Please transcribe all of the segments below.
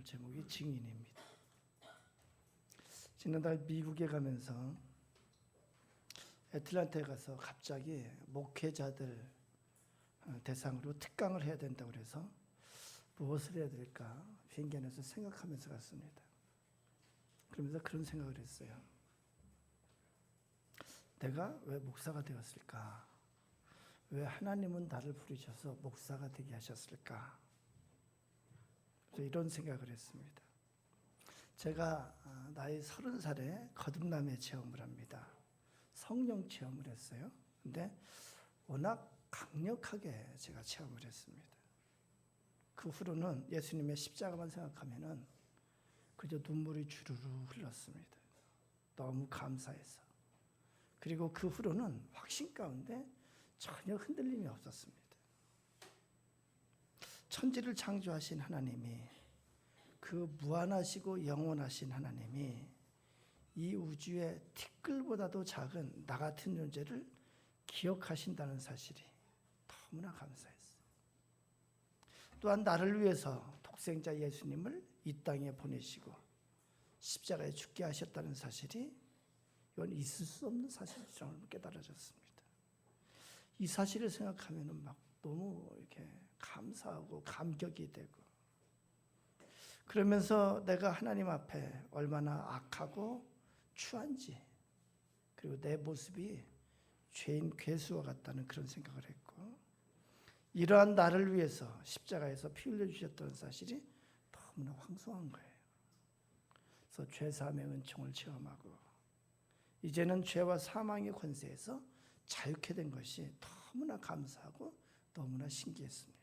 오늘 제목이 증인입니다. 지난달 미국에 가면서 애틀랜타에 가서 갑자기 목회자들 대상으로 특강을 해야 된다고 그래서 무엇을 해야 될까 비행기 안에서 생각하면서 갔습니다. 그러면서 그런 생각을 했어요. 내가 왜 목사가 되었을까? 왜 하나님은 나를 부르셔서 목사가 되게 하셨을까? 그래서 이런 생각을 했습니다. 제가 나이 30살에 거듭남의 체험을 합니다. 성령 체험을 했어요. 근데 워낙 강력하게 제가 체험을 했습니다. 그 후로는 예수님의 십자가만 생각하면은 그저 눈물이 주르르 흘렀습니다. 너무 감사해서. 그리고 그 후로는 확신 가운데 전혀 흔들림이 없었습니다. 천지를 창조하신 하나님이, 그 무한하시고 영원하신 하나님이 이 우주의 티끌보다도 작은 나 같은 존재를 기억하신다는 사실이 너무나 감사했어요. 또한 나를 위해서 독생자 예수님을 이 땅에 보내시고 십자가에 죽게 하셨다는 사실이 이건 있을 수 없는 사실을 깨달아졌습니다. 이 사실을 생각하면 막 너무 이렇게 감사하고 감격이 되고, 그러면서 내가 하나님 앞에 얼마나 악하고 추한지, 그리고 내 모습이 죄인 괴수와 같다는 그런 생각을 했고, 이러한 나를 위해서 십자가에서 피 흘려주셨다는 사실이 너무나 황송한 거예요. 그래서 죄사함의 은총을 체험하고 이제는 죄와 사망의 권세에서 자유케 된 것이 너무나 감사하고 너무나 신기했습니다.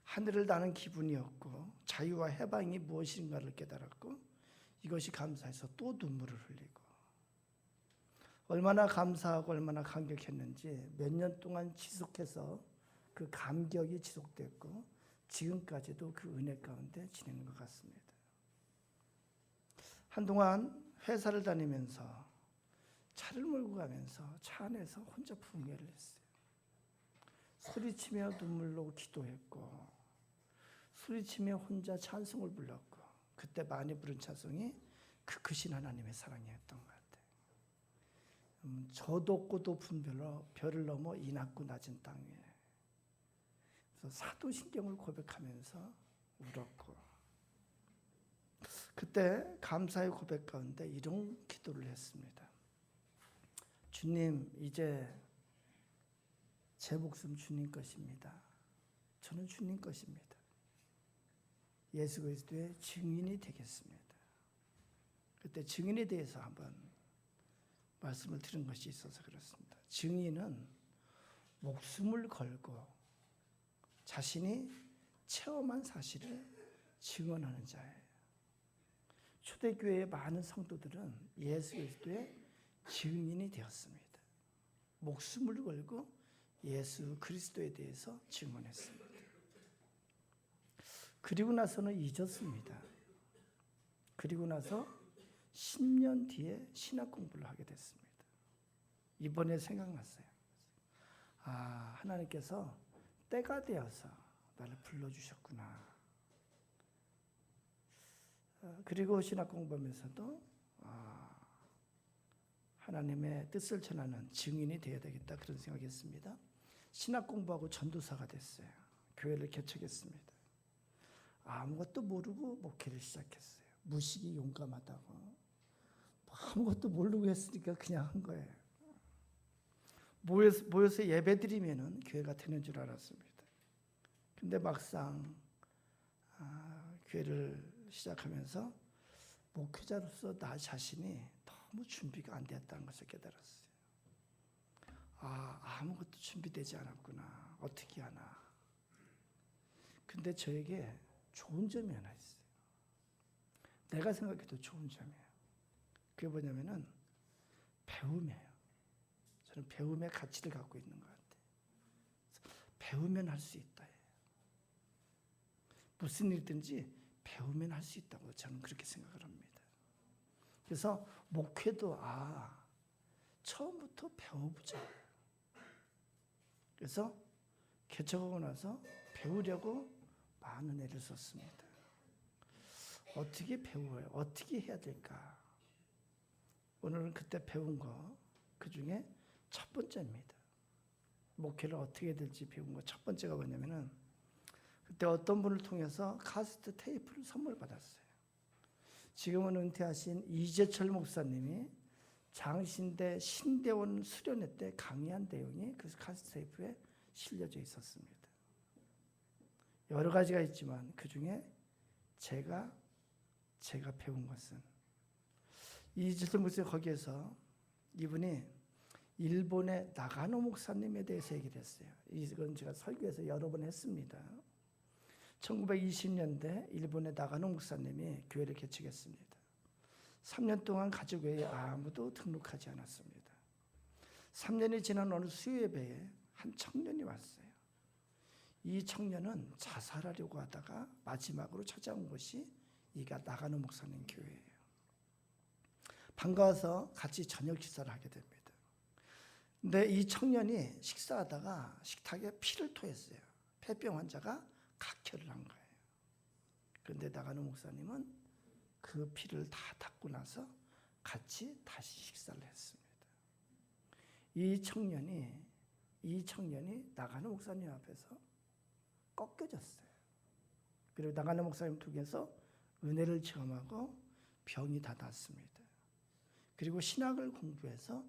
하늘을 나는 기분이었고 자유와 해방이 무엇인가를 깨달았고 이것이 감사해서 또 눈물을 흘리고, 얼마나 감사하고 얼마나 감격했는지 몇 년 동안 지속해서 그 감격이 지속됐고 지금까지도 그 은혜 가운데 지내는 것 같습니다. 한동안 회사를 다니면서 차를 몰고 가면서 차 안에서 혼자 분개를 했어요. 소리치며 눈물로 기도했고 소리치며 혼자 찬송을 불렀고, 그때 많이 부른 찬송이 그 크신 하나님의 사랑이었던 것 같아요. 저 돋고 높은 별을 넘어 이 낮고 낮은 땅 위에. 그래서 사도신경을 고백하면서 울었고, 그때 감사의 고백 가운데 이런 기도를 했습니다. 주님, 이제 제 목숨 주님 것입니다. 저는 주님 것입니다. 예수 그리스도의 증인이 되겠습니다. 그때 증인에 대해서 한번 말씀을 들은 것이 있어서 그렇습니다. 증인은 목숨을 걸고 자신이 체험한 사실을 증언하는 자예요. 초대교회의 많은 성도들은 예수 그리스도의 증인이 되었습니다. 목숨을 걸고 예수 그리스도에 대해서 증언했습니다. 그리고 나서는 잊었습니다. 그리고 나서 10년 뒤에 신학 공부를 하게 됐습니다. 이번에 생각났어요. 하나님께서 때가 되어서 나를 불러주셨구나. 그리고 신학 공부하면서도 하나님의 뜻을 전하는 증인이 되어야 되겠다, 그런 생각했습니다. 신학 공부하고 전도사가 됐어요. 교회를 개척했습니다. 아무것도 모르고 목회를 시작했어요. 무식이 용감하다고. 아무것도 모르고 했으니까 그냥 한 거예요. 모여서 예배 드리면은 교회가 되는 줄 알았습니다. 근데 막상 교회를 시작하면서 목회자로서 나 자신이 너무 준비가 안 되었다는 것을 깨달았어요. 아무것도 준비되지 않았구나. 어떻게 하나. 근데 저에게 좋은 점이 하나 있어요. 내가 생각해도 좋은 점이에요. 그게 뭐냐면은 배움이에요. 저는 배움의 가치를 갖고 있는 것 같아요. 배우면 할 수 있다. 무슨 일든지 배우면 할 수 있다고 저는 그렇게 생각을 합니다. 그래서 목회도 처음부터 배워보자. 그래서 개척하고 나서 배우려고 많은 애를 썼습니다. 어떻게 배워요? 어떻게 해야 될까? 오늘은 그때 배운 거 그 중에 첫 번째입니다. 목회를 어떻게 해야 될지 배운 거 첫 번째가 뭐냐면은 그때 어떤 분을 통해서 카세트 테이프를 선물 받았어요. 지금은 은퇴하신 이재철 목사님이 장신대 신대원 수련회 때 강의한 내용이 그 카세트 테이프에 실려져 있었습니다. 여러 가지가 있지만 그 중에 제가 배운 것은 이재철 목사님 거기에서 이분이 일본의 나가노 목사님에 대해서 얘기를 했어요. 이건 제가 설교에서 여러 번 했습니다. 1920년대 일본의 나가노 목사님이 교회를 개척했습니다. 3년 동안 가족회에 아무도 등록하지 않았습니다. 3년이 지난 어느 수요예배에 한 청년이 왔어요. 이 청년은 자살하려고 하다가 마지막으로 찾아온 곳이 이가 나가노 목사님 교회예요. 반가워서 같이 저녁 식사를 하게 됩니다. 근데 이 청년이 식사하다가 식탁에 피를 토했어요. 폐병 환자가 각혈을 한 거예요. 그런데 나가노 목사님은 그 피를 다 닦고 나서 같이 다시 식사를 했습니다. 이 청년이 나가노 목사님 앞에서 꺾여졌어요. 그리고 나가노 목사님 통해서 은혜를 체험하고 병이 다 낫습니다. 그리고 신학을 공부해서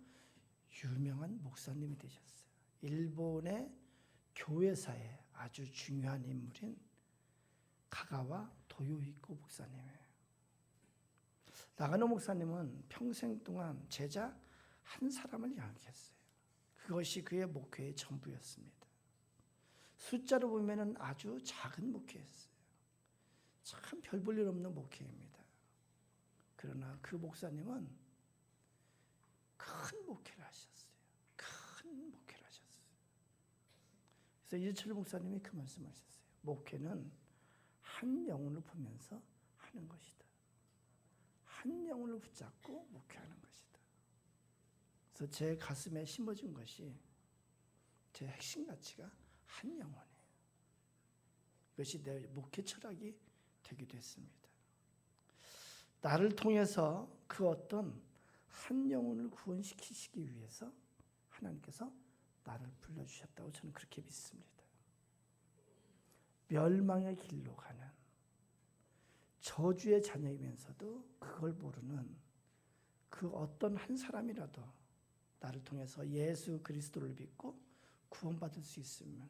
유명한 목사님이 되셨어요. 일본의 교회사에 아주 중요한 인물인 가가와 도요히코 목사님이에요. 나가노 목사님은 평생 동안 제자 한 사람을 양육했어요. 그것이 그의 목회의 전부였습니다. 숫자로 보면 아주 작은 목회였어요. 참 별 볼 일 없는 목회입니다. 그러나 그 목사님은 큰 목회를 하셨어요. 큰 목회를 하셨어요. 그래서 이재철 목사님이 그 말씀을 하셨어요. 목회는 한 영혼을 보면서 하는 것이다. 한 영혼을 붙잡고 목회하는 것이다. 그래서 제 가슴에 심어준 것이 제 핵심 가치가 한 영혼이에요. 이것이 내 목회 철학이 되기도 했습니다. 나를 통해서 그 어떤 한 영혼을 구원시키시기 위해서 하나님께서 나를 불러주셨다고 저는 그렇게 믿습니다. 멸망의 길로 가는 저주의 자녀이면서도 그걸 모르는 그 어떤 한 사람이라도 나를 통해서 예수 그리스도를 믿고 구원받을 수 있으면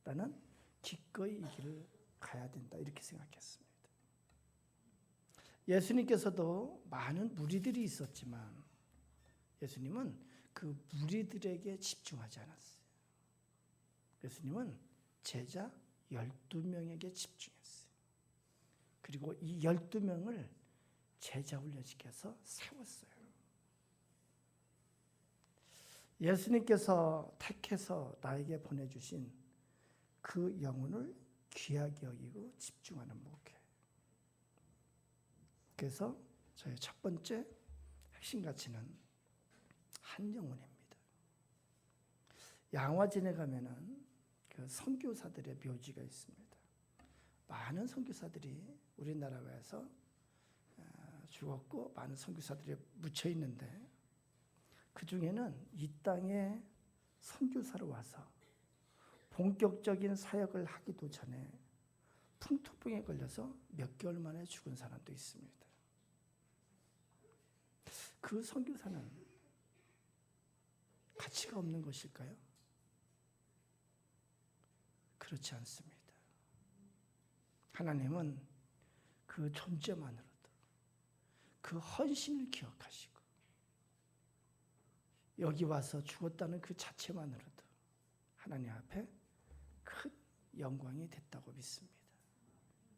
나는 기꺼이 이 길을 가야 된다 이렇게 생각했습니다. 예수님께서도 많은 무리들이 있었지만 예수님은 그 무리들에게 집중하지 않았어요. 예수님은 제자 12명에게 집중했어요. 그리고 이 12명을 제자 훈련시켜서 세웠어요. 예수님께서 택해서 나에게 보내주신 그 영혼을 귀하게 여기고 집중하는 목회. 그래서 저의 첫 번째 핵심 가치는 한 영혼입니다. 양화진에 가면은 그 선교사들의 묘지가 있습니다. 많은 선교사들이 우리나라에서 죽었고 많은 선교사들이 묻혀 있는데 그 중에는 이 땅에 선교사로 와서 본격적인 사역을 하기도 전에 풍토병에 걸려서 몇 개월 만에 죽은 사람도 있습니다. 그 선교사는 가치가 없는 것일까요? 그렇지 않습니다. 하나님은 그 존재만으로도 그 헌신을 기억하시고 여기 와서 죽었다는 그 자체만으로도 하나님 앞에 큰 영광이 됐다고 믿습니다.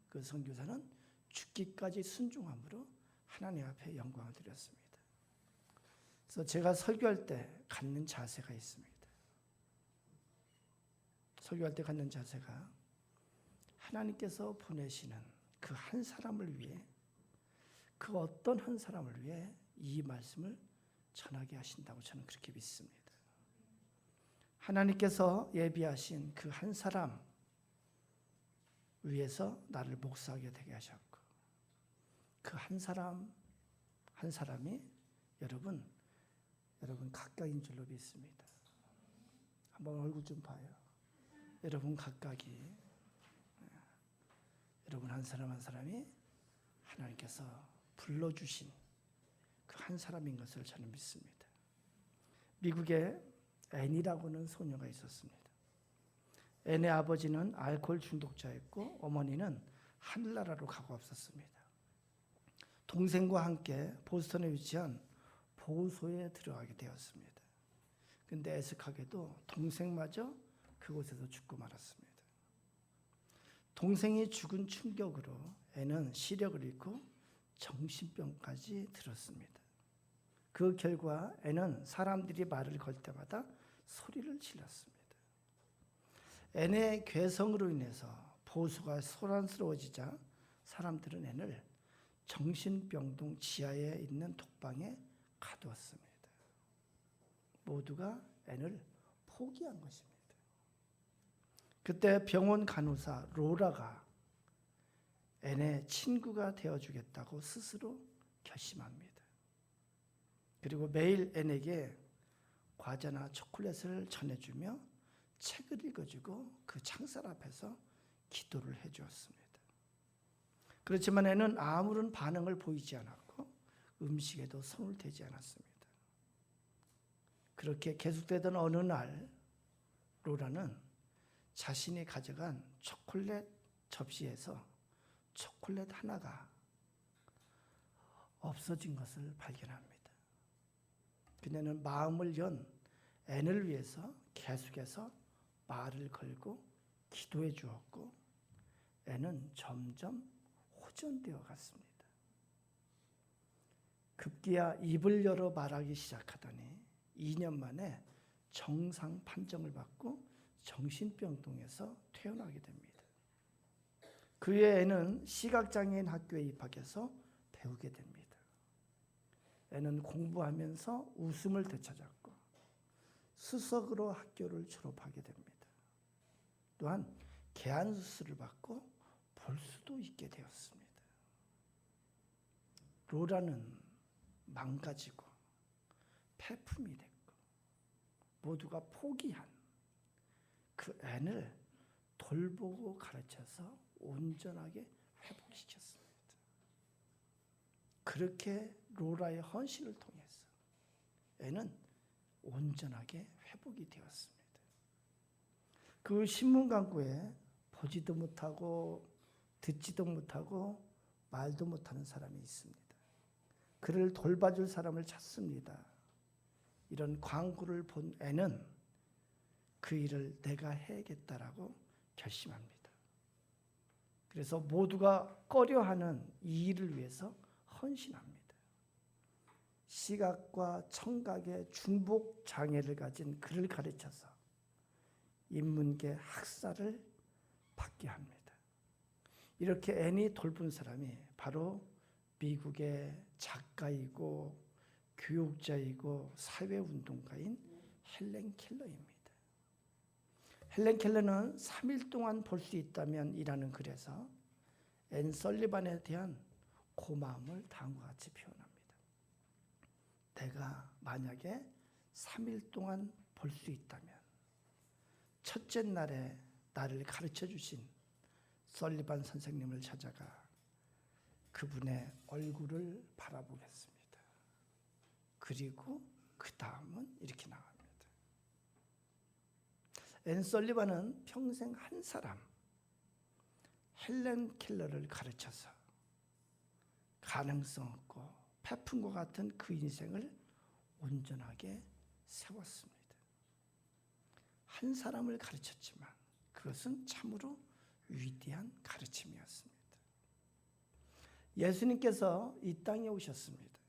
그 선교사는 죽기까지 순종함으로 하나님 앞에 영광을 드렸습니다. 그래서 제가 설교할 때 갖는 자세가 있습니다. 설교할 때 갖는 자세가 하나님께서 보내시는 그 한 사람을 위해 그 어떤 한 사람을 위해 이 말씀을 전하게 하신다고 저는 그렇게 믿습니다. 하나님께서 예비하신 그 한 사람 위해서 나를 목사하게 되게 하셨고 그 한 사람 한 사람이 여러분 각각인 줄로 믿습니다. 한번 얼굴 좀 봐요. 여러분 각각이, 여러분 한 사람 한 사람이 하나님께서 불러주신 그 한 사람인 것을 저는 믿습니다. 미국에 앤이라고 하는 소녀가 있었습니다. 앤의 아버지는 알코올 중독자였고 어머니는 하늘나라로 가고 없었습니다. 동생과 함께 보스턴에 위치한 보호소에 들어가게 되었습니다. 근데 애석하게도 동생마저 그곳에서 죽고 말았습니다. 동생이 죽은 충격으로 앤은 시력을 잃고 정신병까지 들었습니다. 그 결과 앤은 사람들이 말을 걸 때마다 소리를 질렀습니다. 앤의 괴성으로 인해서 보호소가 소란스러워지자 사람들은 앤을 정신병동 지하에 있는 독방에 가두었습니다. 모두가 앤을 포기한 것입니다. 그때 병원 간호사 로라가 앤의 친구가 되어주겠다고 스스로 결심합니다. 그리고 매일 앤에게 과자나 초콜릿을 전해주며 책을 읽어주고 그 창살 앞에서 기도를 해주었습니다. 그렇지만 앤은 아무런 반응을 보이지 않았고 음식에도 손을 대지 않았습니다. 그렇게 계속되던 어느 날 로라는 자신이 가져간 초콜릿 접시에서 초콜릿 하나가 없어진 것을 발견합니다. 그녀는 마음을 연 앤을 위해서 계속해서 말을 걸고 기도해 주었고 앤은 점점 호전되어 갔습니다. 급기야 입을 열어 말하기 시작하더니 2년 만에 정상 판정을 받고 정신병동에서 퇴원하게 됩니다. 그의 앤은 시각장애인 학교에 입학해서 배우게 됩니다. 앤은 공부하면서 웃음을 되찾았고 수석으로 학교를 졸업하게 됩니다. 또한 개안수술을 받고 볼 수도 있게 되었습니다. 로라는 망가지고 폐품이 됐고 모두가 포기한 그 앤을 돌보고 가르쳐서 온전하게 회복시켰습니다. 그렇게 로라의 헌신을 통해서 앤은 온전하게 회복이 되었습니다. 그 신문 광고에 보지도 못하고 듣지도 못하고 말도 못하는 사람이 있습니다. 그를 돌봐줄 사람을 찾습니다. 이런 광고를 본 앤은 그 일을 내가 해야겠다라고 결심합니다. 그래서 모두가 꺼려하는 이 일을 위해서 헌신합니다. 시각과 청각의 중복 장애를 가진 그를 가르쳐서 인문계 학사를 받게 합니다. 이렇게 앤이 돌본 사람이 바로 미국의 작가이고 교육자이고 사회운동가인 헬렌 켈러입니다. 헬렌 켈러는 3일 동안 볼 수 있다면 이라는 글에서 앤 설리반에 대한 고마움을 다음과 같이 표현합니다. 내가 만약에 3일 동안 볼 수 있다면 첫째 날에 나를 가르쳐 주신 설리반 선생님을 찾아가 그분의 얼굴을 바라보겠습니다. 그리고 그 다음은 이렇게 나갑니다. 앤 설리반은 평생 한 사람, 헬렌 켈러를 가르쳐서 가능성 없고 폐품과 같은 그 인생을 온전하게 세웠습니다. 한 사람을 가르쳤지만 그것은 참으로 위대한 가르침이었습니다. 예수님께서 이 땅에 오셨습니다.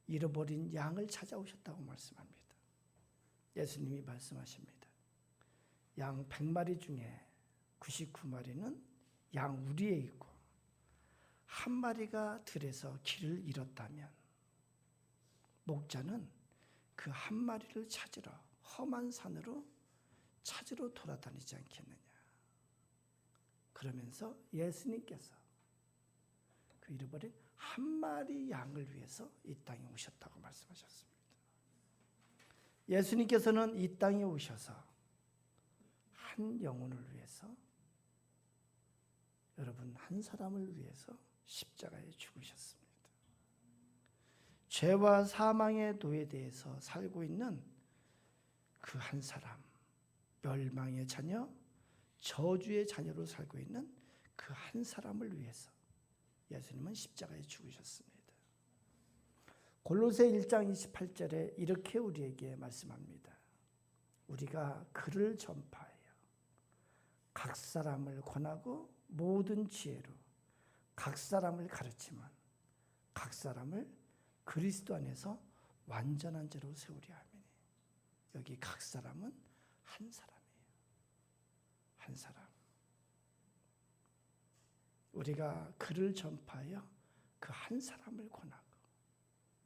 잃어버린 양을 찾아오셨다고 말씀합니다. 예수님이 말씀하십니다. 양 100마리 중에 99마리는 양 우리에 있고 한 마리가 들에서 길을 잃었다면 목자는 그 한 마리를 찾으러 험한 산으로 찾으러 돌아다니지 않겠느냐. 그러면서 예수님께서 그 그 잃어버린 한 마리 양을 위해서 이 땅에 오셨다고 말씀하셨습니다. 예수님께서는 이 땅에 오셔서 한 영혼을 위해서, 여러분 한 사람을 위해서 십자가에 죽으셨습니다. 죄와 사망의 노예대에서 살고 있는 그 한 사람, 멸망의 자녀, 저주의 자녀로 살고 있는 그 한 사람을 위해서 예수님은 십자가에 죽으셨습니다. 골로새 1장 28절에 이렇게 우리에게 말씀합니다. 우리가 그를 전파하여 각 사람을 권하고 모든 지혜로 각 사람을 가르치면 각 사람을 그리스도 안에서 완전한 자로 세우려 하미니. 여기 각 사람은 한 사람이에요. 한 사람. 우리가 그를 전파하여 그 한 사람을 권하고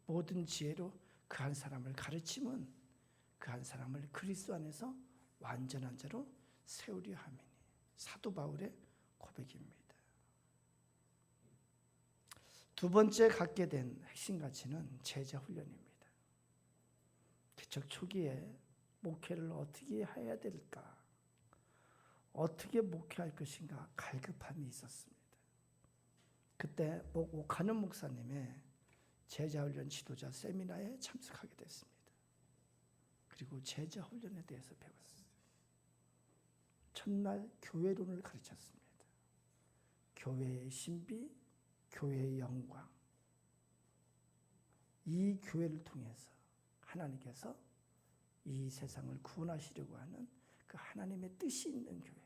모든 지혜로 그 한 사람을 가르치면 그 한 사람을 그리스도 안에서 완전한 자로 세우려 함이니. 사도 바울의 고백입니다. 두 번째 갖게 된 핵심 가치는 제자 훈련입니다. 개척 초기에 목회를 어떻게 해야 될까? 어떻게 목회할 것인가 갈급함이 있었습니다. 그때 오카는 목사님의 제자훈련 지도자 세미나에 참석하게 됐습니다. 그리고 제자훈련에 대해서 배웠어요. 첫날 교회론을 가르쳤습니다. 교회의 신비, 교회의 영광. 이 교회를 통해서 하나님께서 이 세상을 구원하시려고 하는 그 하나님의 뜻이 있는 교회.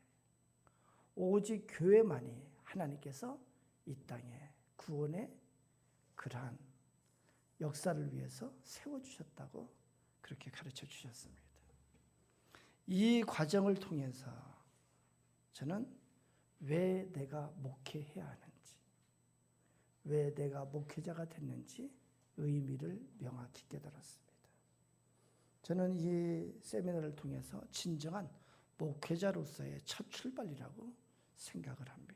오직 교회만이 하나님께서 이 땅에 구원의 그러한 역사를 위해서 세워주셨다고 그렇게 가르쳐 주셨습니다. 이 과정을 통해서 저는 왜 내가 목회해야 하는지, 왜 내가 목회자가 됐는지 의미를 명확히 깨달았습니다. 저는 이 세미나를 통해서 진정한 목회자로서의 첫 출발이라고 생각을 합니다.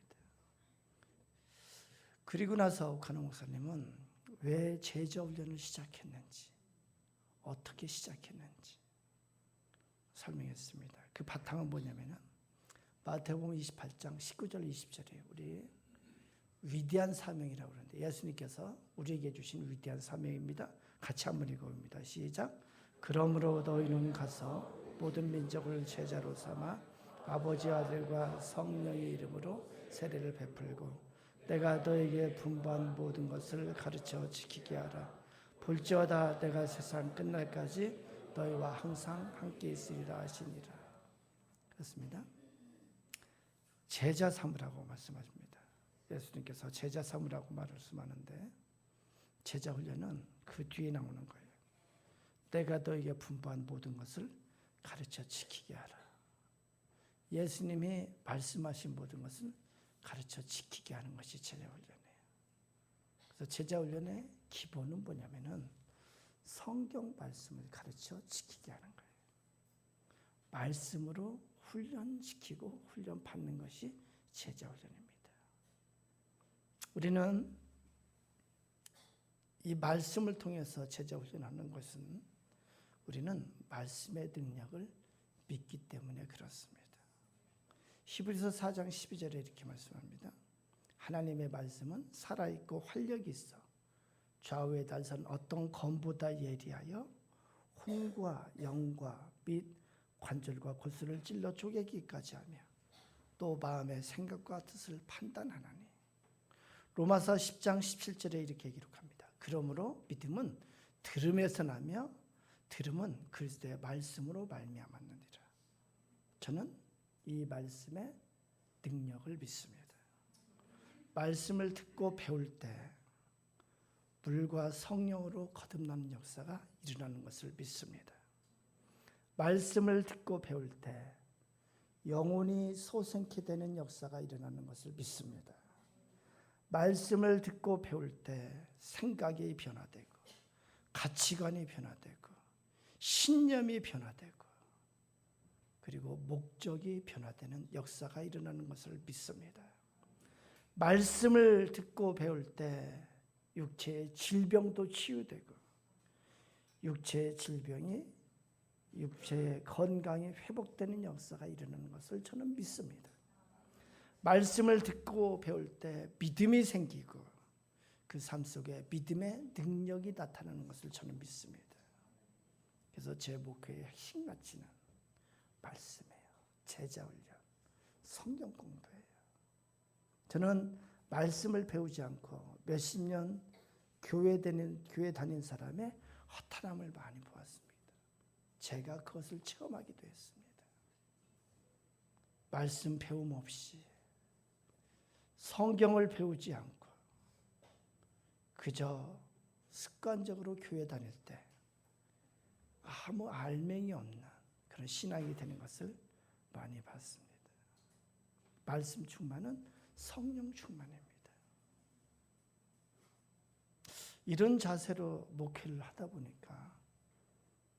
그리고 나서 오카노 목사님은 왜 제자훈련을 시작했는지, 어떻게 시작했는지 설명했습니다. 그 바탕은 뭐냐면은 마태복음 28장 19절 20절에 우리 위대한 사명이라고 그러는데 예수님께서 우리에게 주신 위대한 사명입니다. 같이 한번 읽어봅니다. 시작. 그러므로 너희는 가서 모든 민족을 제자로 삼아 아버지 아들과 성령의 이름으로 세례를 베풀고 내가 너에게 분부한 모든 것을 가르쳐 지키게 하라. 볼지어다 내가 세상 끝날까지 너희와 항상 함께 있으리라 하시니라. 그렇습니다. 제자 삼으라고 말씀하십니다. 예수님께서 제자 삼으라고 말씀하는데 제자 훈련은 그 뒤에 나오는 거예요. 내가 너에게 분부한 모든 것을 가르쳐 지키게 하라. 예수님이 말씀하신 모든 것을 가르쳐 지키게 하는 것이 제자 훈련이에요. 그래서 제자 훈련의 기본은 뭐냐면은 성경 말씀을 가르쳐 지키게 하는 거예요. 말씀으로 훈련시키고 훈련 받는 것이 제자 훈련입니다. 우리는 이 말씀을 통해서 제자 훈련하는 것은 우리는 말씀의 능력을 믿기 때문에 그렇습니다. 히브리서 4장 12절에 이렇게 말씀합니다. 하나님의 말씀은 살아있고 활력이 있어 좌우에 달선 어떤 검보다 예리하여 혼과 영과 및 관절과 골수를 찔러 쪼개기까지 하며 또 마음의 생각과 뜻을 판단하나니. 로마서 10장 17절에 이렇게 기록합니다. 그러므로 믿음은 들음에서 나며 들음은 그리스도의 말씀으로 말미암았느니라. 저는 이 말씀의 능력을 믿습니다. 말씀을 듣고 배울 때 물과 성령으로 거듭나는 역사가 일어나는 것을 믿습니다. 말씀을 듣고 배울 때 영혼이 소생케 되는 역사가 일어나는 것을 믿습니다. 말씀을 듣고 배울 때 생각이 변화되고 가치관이 변화되고 신념이 변화되고 그리고 목적이 변화되는 역사가 일어나는 것을 믿습니다. 말씀을 듣고 배울 때 육체의 질병도 치유되고 육체의 질병이 육체의 건강이 회복되는 역사가 일어나는 것을 저는 믿습니다. 말씀을 듣고 배울 때 믿음이 생기고 그 삶 속에 믿음의 능력이 나타나는 것을 저는 믿습니다. 그래서 제 목회의 핵심 가치는 말씀이에요. 제자 훈련, 성경 공부예요. 저는 말씀을 배우지 않고 몇십 년 교회 다닌 사람의 허탈함을 많이 보았습니다. 제가 그것을 체험하기도 했습니다. 말씀 배움 없이 성경을 배우지 않고 그저 습관적으로 교회 다닐 때 아무 알맹이 없는 그런 신앙이 되는 것을 많이 봤습니다. 말씀 충만은 성령 충만입니다. 이런 자세로 목회를 하다 보니까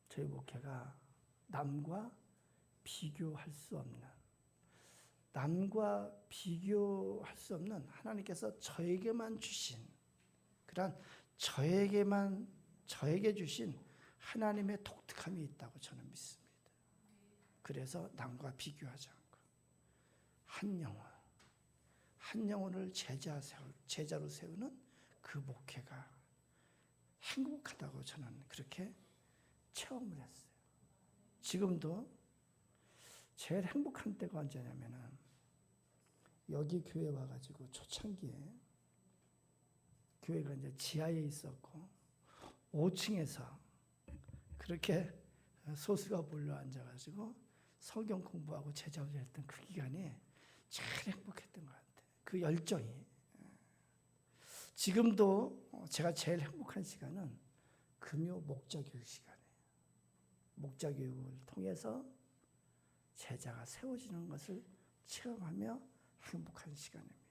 저희 목회가 남과 비교할 수 없는 하나님께서 저에게만 주신 그런 저에게 주신 하나님의 독특함이 있다고 저는 믿습니다. 그래서 남과 비교하지 않고 한 영혼을 제자로 세우는 그 목회가 행복하다고 저는 그렇게 체험을 했어요. 지금도 제일 행복한 때가 언제냐면은 여기 교회 와가지고 초창기에 교회가 이제 지하에 있었고 5층에서 그렇게 소수가 몰려 앉아가지고 성경 공부하고 제자훈련 했던 그 기간이 제일 행복했던 것 같아요. 그 열정이. 지금도 제가 제일 행복한 시간은 금요 목자교육 시간이에요. 목자교육을 통해서 제자가 세워지는 것을 체험하며 행복한 시간입니다.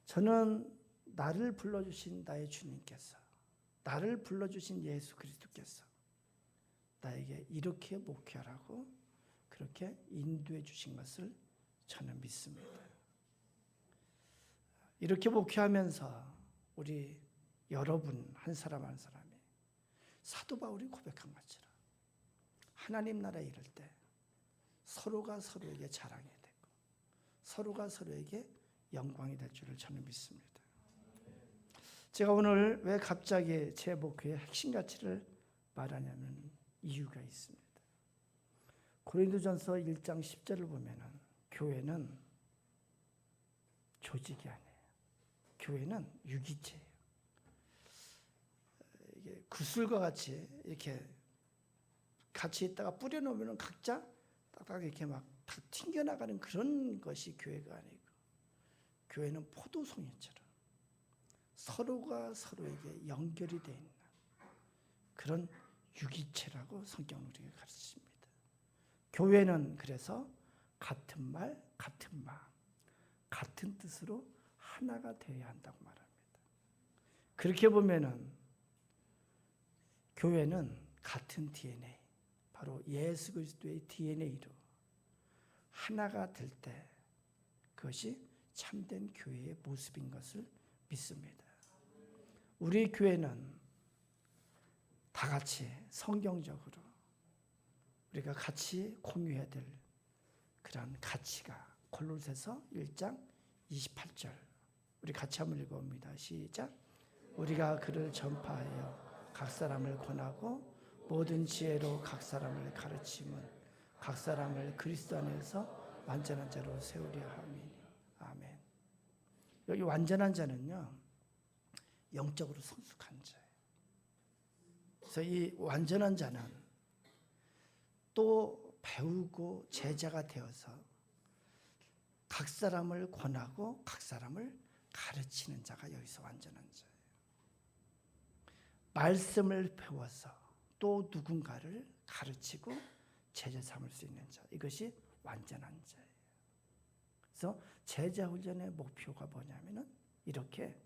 저는 나를 불러주신 나의 주님께서, 나를 불러주신 예수 그리스도께서 나에게 이렇게 목회하라고 그렇게 인도해 주신 것을 저는 믿습니다. 이렇게 목회하면서 우리 여러분 한 사람 한 사람이 사도 바울이 고백한 것처럼 하나님 나라에 이를 때 서로가 서로에게 자랑이 되고 서로가 서로에게 영광이 될 줄을 저는 믿습니다. 제가 오늘 왜 갑자기 제 목회의 핵심 가치를 말하냐면 이유가 있습니다. 고린도전서 1장 10절을 보면은 교회는 조직이 아니에요. 교회는 유기체예요. 이게 구슬과 같이 이렇게 같이 있다가 뿌려놓으면 각자 딱딱 이렇게 막 다 튕겨나가는 그런 것이 교회가 아니고 교회는 포도송이처럼 서로가 서로에게 연결이 되어 있는 그런 유기체라고 성경은 우리에게 가르칩니다. 교회는 그래서 같은 말, 같은 마음, 같은 뜻으로 하나가 되어야 한다고 말합니다. 그렇게 보면은 교회는 같은 DNA, 바로 예수 그리스도의 DNA로 하나가 될 때 그것이 참된 교회의 모습인 것을 믿습니다. 우리 교회는 다 같이 성경적으로 우리가 같이 공유해야 될 그런 가치가 골로새서 1장 28절 우리 같이 한번 읽어봅니다. 시작. 우리가 그를 전파하여 각 사람을 권하고 모든 지혜로 각 사람을 가르치면 각 사람을 그리스도 안에서 완전한 자로 세우려 함이니. 아멘. 여기 완전한 자는요 영적으로 성숙한 자예요. 그래서 이 완전한 자는 또 배우고 제자가 되어서 각 사람을 권하고 각 사람을 가르치는 자가 여기서 완전한 자예요. 말씀을 배워서 또 누군가를 가르치고 제자 삼을 수 있는 자, 이것이 완전한 자예요. 그래서 제자 훈련의 목표가 뭐냐면은 이렇게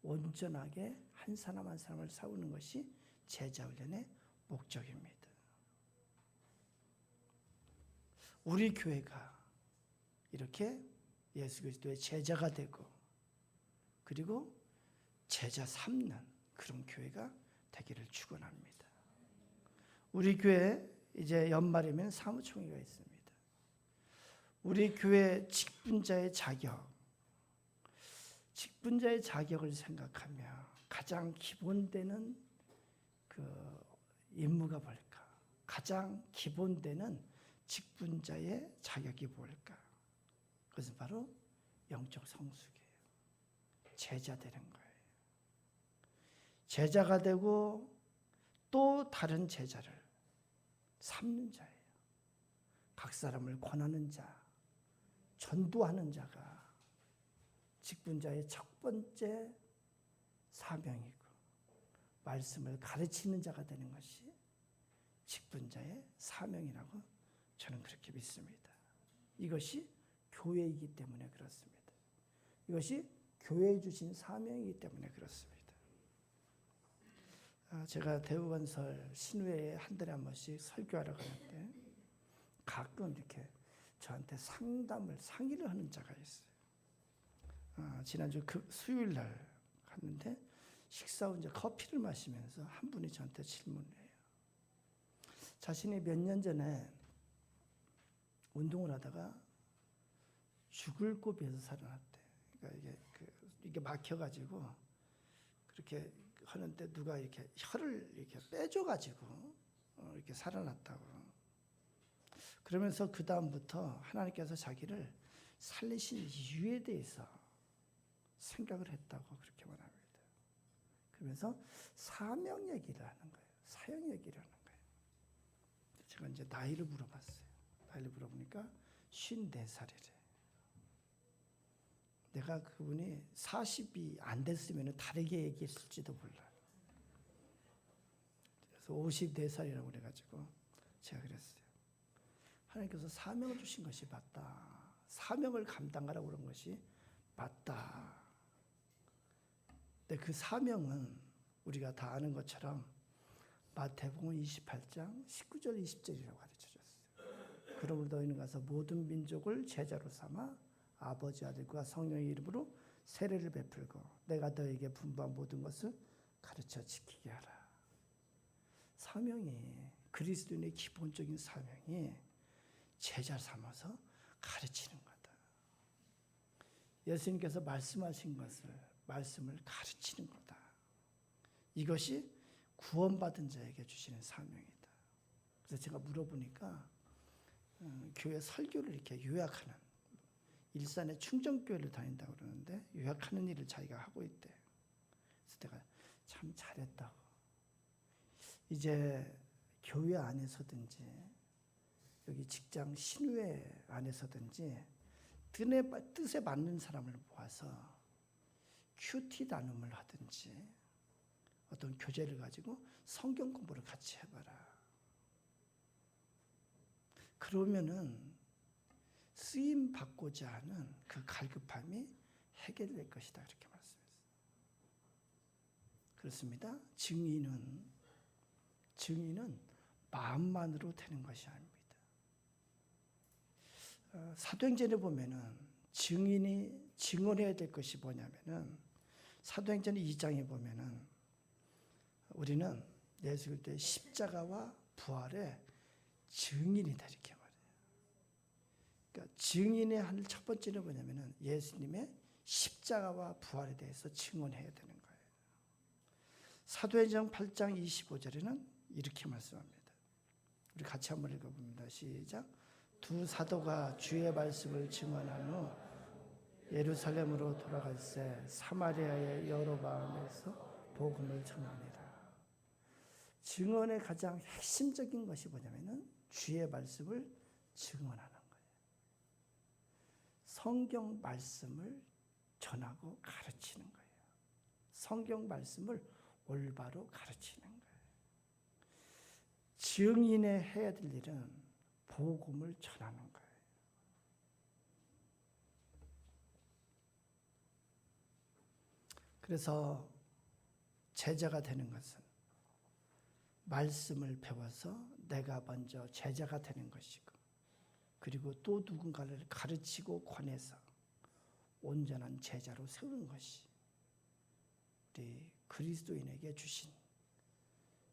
온전하게 한 사람 한 사람을 세우는 것이 제자 훈련의 목적입니다. 우리 교회가 이렇게 예수 그리스도의 제자가 되고 그리고 제자 삼는 그런 교회가 되기를 축원합니다. 우리 교회 이제 연말이면 사무총회가 있습니다. 우리 교회 직분자의 자격을 생각하며 가장 기본되는 그 임무가 뭘까? 가장 기본되는 직분자의 자격이 뭘까? 그것은 바로 영적 성숙이에요. 제자 되는 거예요. 제자가 되고 또 다른 제자를 삼는 자예요. 각 사람을 권하는 자, 전도하는 자가 직분자의 첫 번째 사명이고 말씀을 가르치는 자가 되는 것이 직분자의 사명이라고 저는 그렇게 믿습니다. 이것이 교회이기 때문에 그렇습니다. 이것이 교회에 주신 사명이기 때문에 그렇습니다. 제가 대우건설 신우회에 한 달에 한 번씩 설교하러 가는데 가끔 이렇게 저한테 상의를 하는 자가 있어요. 지난주 수요일 날 갔는데 식사 후 이제 커피를 마시면서 한 분이 저한테 질문을 해요. 자신이 몇 년 전에 운동을 하다가 죽을 고비에서 살아났대. 그러니까 이게 막혀가지고 그렇게 하는데 누가 이렇게 혀를 이렇게 빼줘가지고 이렇게 살아났다고. 그러면서 그 다음부터 하나님께서 자기를 살리신 이유에 대해서 생각을 했다고 그렇게 말합니다. 그러면서 사명 얘기를 하는 거예요. 사형 얘기를 하는 거예요. 제가 이제 나이를 물어봤어요. 나이를 물어보니까 54살이래. 내가 그분이 40이 안 됐으면 다르게 얘기했을지도 몰라요. 그래서 54살이라고 그래가지고 제가 그랬어요. 하나님께서 사명을 주신 것이 맞다. 사명을 감당하라고 그런 것이 맞다. 근데 그 사명은 우리가 다 아는 것처럼 마태복음 28장 19절 20절이라고 가르쳐줬어요. 그러므로 너희는 가서 모든 민족을 제자로 삼아 아버지 아들과 성령의 이름으로 세례를 베풀고 내가 너에게 분부한 모든 것을 가르쳐 지키게 하라. 사명이 그리스도인의 기본적인 사명이 제자 삼아서 가르치는 거다. 예수님께서 말씀하신 말씀을 가르치는 거다. 이것이 구원받은 자에게 주시는 사명이다. 그래서 제가 물어보니까 교회 설교를 이렇게 요약하는 일산의 충정교회를 다닌다고 그러는데 요약하는 일을 자기가 하고 있대. 그래서 내가 참 잘했다고. 이제 교회 안에서든지 여기 직장 신우회 안에서든지 뜻에 맞는 사람을 모아서 큐티 나눔을 하든지 어떤 교재를 가지고 성경 공부를 같이 해봐라. 그러면은 쓰임 받고자 하는 그 갈급함이 해결될 것이다. 그렇게 말씀했어요. 그렇습니다. 증인은 마음만으로 되는 것이 아닙니다. 사도행전에 보면은 증인이 증언해야 될 것이 뭐냐면은 사도행전 2장에 보면은 우리는 예수 그리스도의 십자가와 부활의 증인이다 이렇게 말해요. 그러니까 증인의 한 첫 번째는 뭐냐면은 예수님의 십자가와 부활에 대해서 증언해야 되는 거예요. 사도행전 8장 25절에는 이렇게 말씀합니다. 우리 같이 한번 읽어봅니다. 시작. 두 사도가 주의 말씀을 증언한 후 예루살렘으로 돌아갈새 사마리아의 여러 마을에서 복음을 전하니라. 증언의 가장 핵심적인 것이 뭐냐면은 주의 말씀을 증언하는 거예요. 성경 말씀을 전하고 가르치는 거예요. 성경 말씀을 올바로 가르치는 거예요. 증인의 해야 될 일은 복음을 전하는 거예요. 그래서 제자가 되는 것은 말씀을 배워서 내가 먼저 제자가 되는 것이고 그리고 또 누군가를 가르치고 권해서 온전한 제자로 세우는 것이 우리 그리스도인에게 주신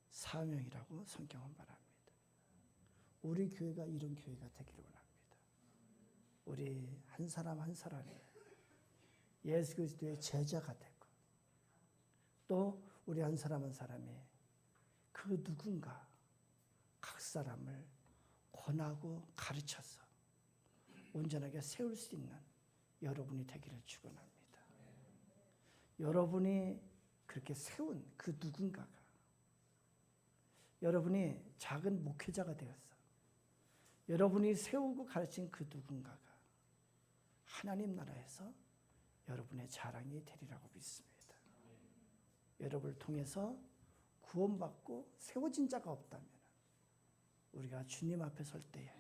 사명이라고 성경은 말합니다. 우리 교회가 이런 교회가 되기를 원합니다. 우리 한 사람 한 사람이 예수 그리스도의 제자가 되고, 또 우리 한 사람 한 사람이 그 누군가 각 사람을 권하고 가르쳐서 온전하게 세울 수 있는 여러분이 되기를 축원합니다. 여러분이 그렇게 세운 그 누군가가, 여러분이 작은 목회자가 되었어, 여러분이 세우고 가르친 그 누군가가 하나님 나라에서 여러분의 자랑이 되리라고 믿습니다. 여러분을 통해서 구원받고 세워진 자가 없다면 우리가 주님 앞에 설 때에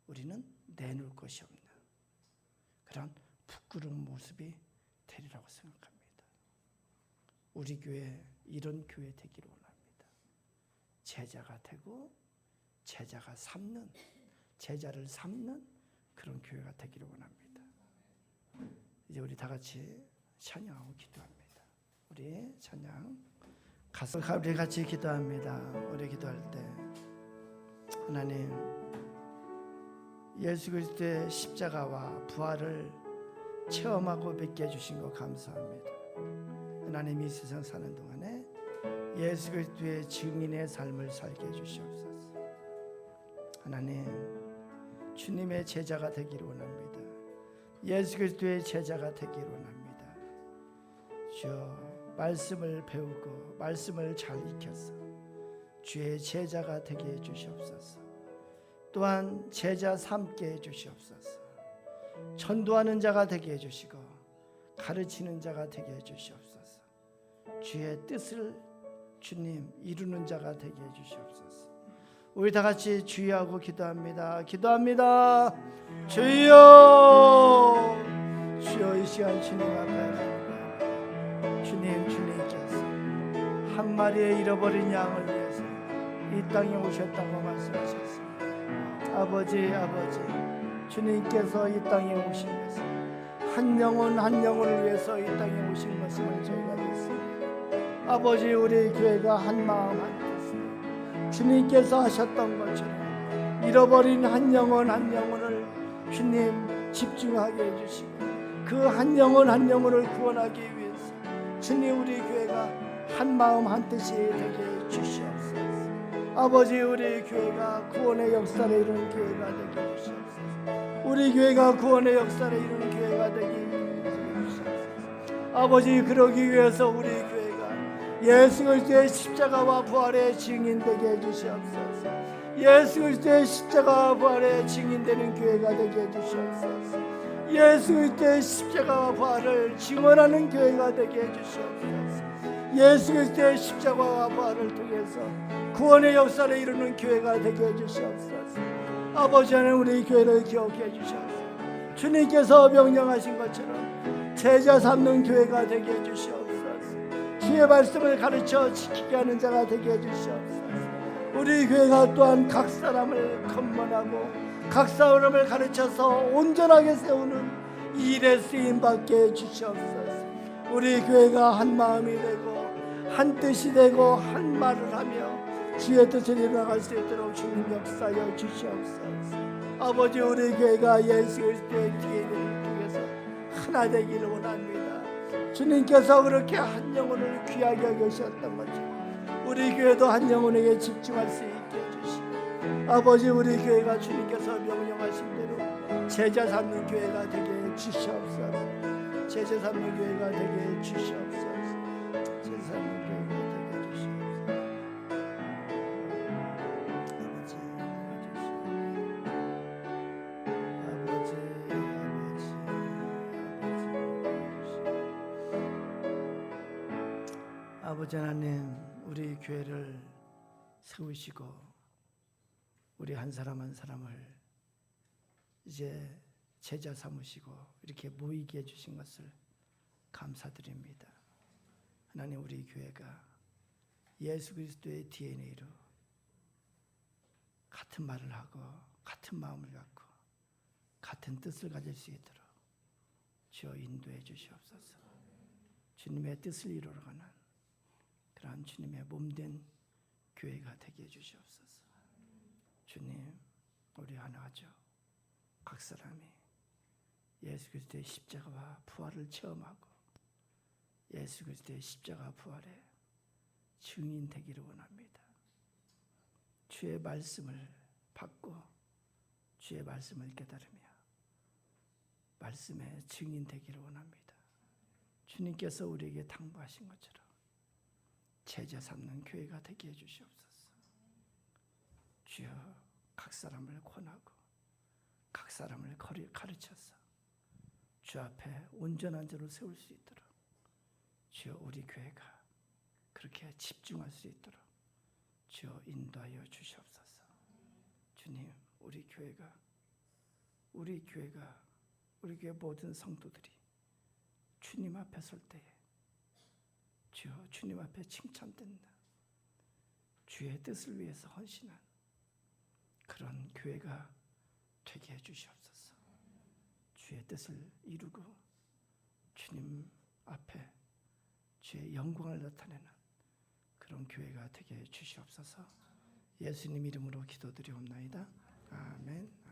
우리는 내놓을 것이 없는 그런 부끄러운 모습이 되리라고 생각합니다. 우리 교회 이런 교회 되기를 원합니다. 제자가 되고 제자가 삼는, 제자를 삼는 그런 교회가 되기를 원합니다. 이제 우리 다 같이 찬양하고 기도합니다. 우리 찬양 가서 우리 같이 기도합니다. 우리 기도할 때 하나님, 예수 그리스도의 십자가와 부활을 체험하고 뵙게 해주신 것 감사합니다. 하나님, 이 세상 사는 동안에 예수 그리스도의 증인의 삶을 살게 해주시옵소서. 하나님, 주님의 제자가 되기를 원합니다. 예수 그리스도의 제자가 되기를 원합니다. 주여, 말씀을 배우고 말씀을 잘 익혀서 주의 제자가 되게 해주시옵소서. 또한 제자 삼게 해주시옵소서. 전도하는 자가 되게 해주시고 가르치는 자가 되게 해주시옵소서. 주의 뜻을 주님 이루는 자가 되게 해주시옵소서. 우리 다 같이 주의하고 기도합니다. 기도합니다. 주여, 주여, 이 시간 주님 앞에 주님께서 한 마리의 잃어버린 양을 위해서 이 땅에 오셨다고 말씀하셨습니다. 아버지, 주님께서 이 땅에 오신 것은 한 영혼 한 영혼을 위해서 이 땅에 오신 것임을 저희가 믿습니다. 아버지, 우리 교회가 한 마음 한 뜻으로 주님께서 하셨던 것처럼 잃어버린 한 영혼 한 영혼을 주님 집중하게 해주시고 그 한 영혼 한 영혼을 구원하기 위해서 주님, 우리 교회가 한 마음 한 뜻이 되게 해주시옵소서. 아버지, 우리 교회가 구원의 역사를 이루는 교회가 되게 해주시옵소서. 우리 교회가 구원의 역사를 이루는 교회가 되게 해주시옵소서. 아버지, 그러기 위해서 우리 교회가 예수 그리스도의 십자가와 부활의 증인 되게 해주시옵소서. 예수 그리스도의 십자가와 부활의 증인되는 교회가 되게 해주시옵소서. 예수 그리스도의 십자가와 부활을 증언하는 교회가 되게 해주시옵소서. 예수 그리스도의 십자가와 부활을 통해서 구원의 역사를 이루는 교회가 되게 해주시옵소서. 아버지 하나님, 우리 교회를 기억해 주시옵소서. 주님께서 명령하신 것처럼 제자 삼는 교회가 되게 해주시옵소서. 주의 말씀을 가르쳐 지키게 하는 자가 되게 해주시옵소서. 우리 교회가 또한 각 사람을 건면하고 각 사람을 가르쳐서 온전하게 세우는 일에 쓰임받게 해주시옵소서. 우리 교회가 한 마음이 되고 한 뜻이 되고 한 말을 하며 주의 뜻을 이루어갈 수 있도록 주님 역사하여 주시옵소서. 아버지, 우리 교회가 예수 그리스도의 DNA를 통해서 하나 되기를 원합니다. 주님께서 그렇게 한 영혼을 귀하게 여기셨던 것처럼 우리 교회도 한 영혼에게 집중할 수 있게 해주시고, 아버지, 우리 교회가 주님께서 명령하신 대로 제자 삼는 교회가 되게 해주시옵소서. 제자 삼는 교회가 되게 해주시옵소서. 제자 삼는 교회가 되게 해주시옵소서. 아버지 하나님, 우리 교회를 세우시고 우리 한 사람 한 사람을 이제 제자 삼으시고 이렇게 모이게 해주신 것을 감사드립니다. 하나님, 우리 교회가 예수 그리스도의 DNA로 같은 말을 하고 같은 마음을 갖고 같은 뜻을 가질 수 있도록 주여 인도해 주시옵소서. 주님의 뜻을 이루어가는 그러한 주님의 몸된 교회가 되게 해 주시옵소서. 주님, 우리 하나죠. 각 사람이 예수 그리스도의 십자가와 부활을 체험하고 예수 그리스도의 십자가 부활의 증인 되기를 원합니다. 주의 말씀을 받고 주의 말씀을 깨달으며 말씀의 증인 되기를 원합니다. 주님께서 우리에게 당부하신 것처럼 제자 삼는 교회가 되게 해주시옵소서. 주여, 각 사람을 권하고 각 사람을 가르쳐서 주 앞에 온전한 자로 세울 수 있도록 주여, 우리 교회가 그렇게 집중할 수 있도록 주여 인도하여 주시옵소서. 주님, 우리 교회 모든 성도들이 주님 앞에 설 때에 주여, 주님 앞에 칭찬된다. 주의 뜻을 위해서 헌신한 그런 교회가 되게 해 주시옵소서. 주의 뜻을 이루고 주님 앞에 주의 영광을 나타내는 그런 교회가 되게 해 주시옵소서. 예수님 이름으로 기도드리옵나이다. 아멘.